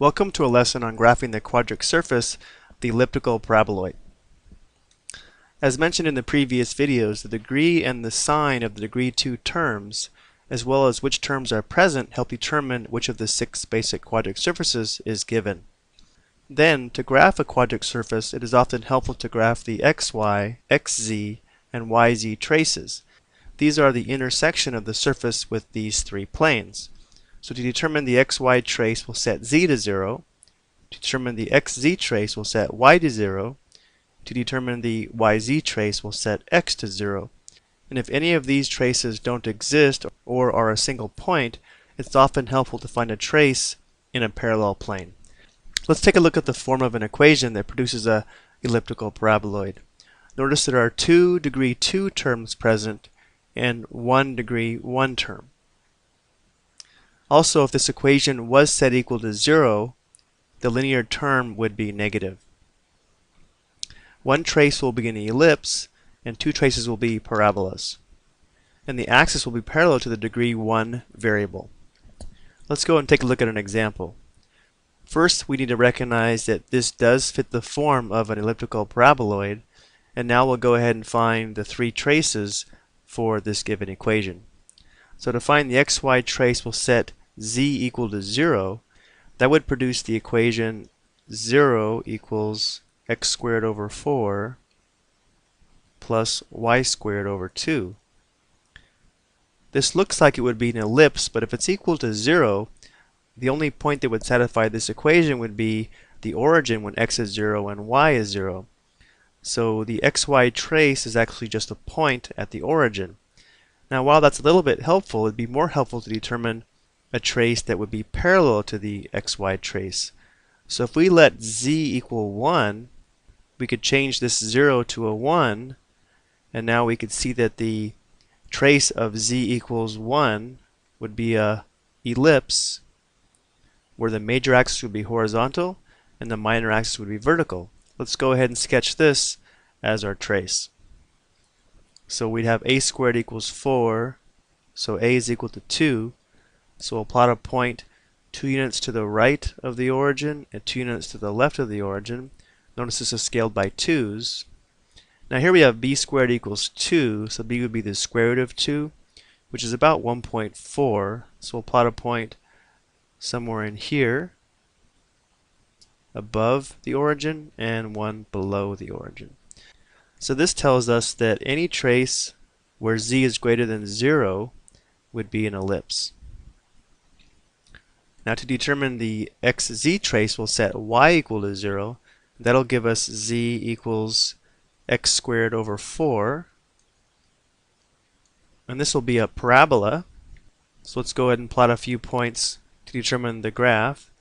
Welcome to a lesson on graphing the quadric surface of the elliptical paraboloid. As mentioned in the previous videos, the degree and the sign of the degree 2 terms, as well as which terms are present, help determine which of the 6 basic quadric surfaces is given. Then, to graph a quadric surface, it is often helpful to graph the xy, xz, and yz traces. These are the intersection of the surface with these 3 planes. So to determine the xy trace, we'll set z to 0. To determine the xz trace, we'll set y to 0. To determine the yz trace, we'll set x to 0. And if any of these traces don't exist or are a single point, it's often helpful to find a trace in a parallel plane. Let's take a look at the form of an equation that produces a elliptical paraboloid. Notice there are 2 degree 2 terms present and 1 degree 1 term. Also, if this equation was set equal to 0, the linear term would be negative. One trace will be an ellipse, and 2 traces will be parabolas. And the axis will be parallel to the degree 1 variable. Let's go and take a look at an example. First, we need to recognize that this does fit the form of an elliptical paraboloid, and now we'll go ahead and find the 3 traces for this given equation. So to find the xy trace, we'll set z equal to 0. That would produce the equation 0 equals x squared over 4 plus y squared over 2. This looks like it would be an ellipse, but if it's equal to 0, the only point that would satisfy this equation would be the origin when x is 0 and y is 0. So the xy trace is actually just a point at the origin. Now, while that's a little bit helpful, it'd be more helpful to determine a trace that would be parallel to the xy trace. So if we let z equal 1, we could change this 0 to a 1, and now we could see that the trace of z equals 1 would be a ellipse where the major axis would be horizontal and the minor axis would be vertical. Let's go ahead and sketch this as our trace. So we'd have a squared equals 4, so a is equal to 2. So we'll plot a point 2 units to the right of the origin and 2 units to the left of the origin. Notice this is scaled by 2's. Now here we have b squared equals 2, so b would be the square root of 2, which is about 1.4. So we'll plot a point somewhere in here above the origin and one below the origin. So this tells us that any trace where z is greater than 0 would be an ellipse. Now to determine the xz trace, we'll set y equal to 0. That'll give us z equals x squared over 4. And this will be a parabola. So let's go ahead and plot a few points to determine the graph.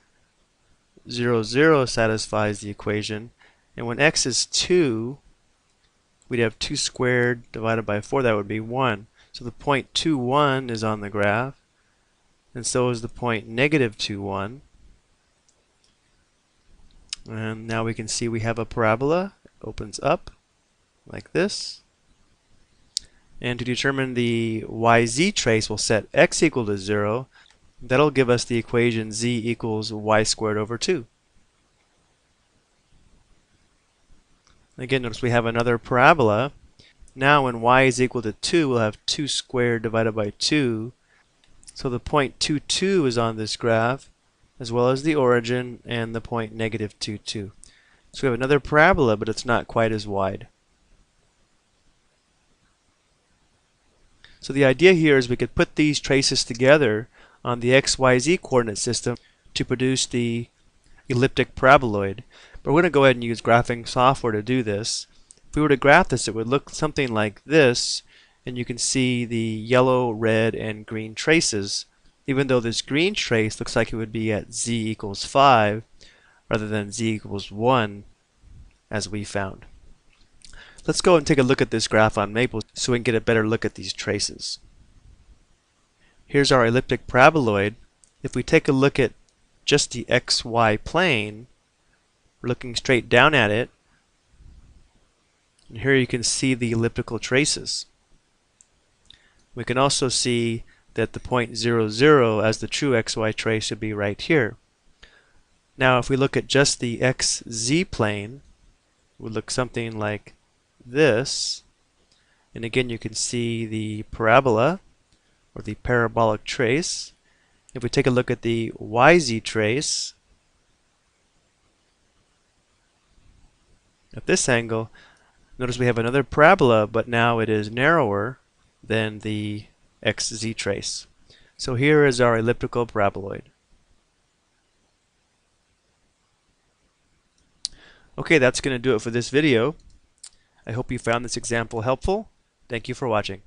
0, 0 satisfies the equation. And when x is 2, we'd have 2 squared divided by 4. That would be 1. So the point 2, 1 is on the graph. And so is the point negative 2, 1. And now we can see we have a parabola. It opens up like this. And to determine the yz trace, we'll set x equal to 0. That'll give us the equation z equals y squared over 2. Again, notice we have another parabola. Now when y is equal to 2, we'll have 2 squared divided by 2. So the point 2, 2 is on this graph, as well as the origin and the point negative 2, 2. So we have another parabola, but it's not quite as wide. So the idea here is we could put these traces together on the xyz coordinate system to produce the elliptic paraboloid. But we're going to go ahead and use graphing software to do this. If we were to graph this, it would look something like this, and you can see the yellow, red, and green traces, even though this green trace looks like it would be at z equals 5 rather than z equals 1 as we found. Let's go and take a look at this graph on Maple so we can get a better look at these traces. Here's our elliptic paraboloid. If we take a look at just the xy plane, we're looking straight down at it, and here you can see the elliptical traces. We can also see that the point 0, 0 as the true xy trace should be right here. Now if we look at just the xz plane, it would look something like this. And again, you can see the parabola or the parabolic trace. If we take a look at the YZ trace, at this angle, notice we have another parabola, but now it is narrower than the XZ trace. So here is our elliptical paraboloid. Okay, that's going to do it for this video. I hope you found this example helpful. Thank you for watching.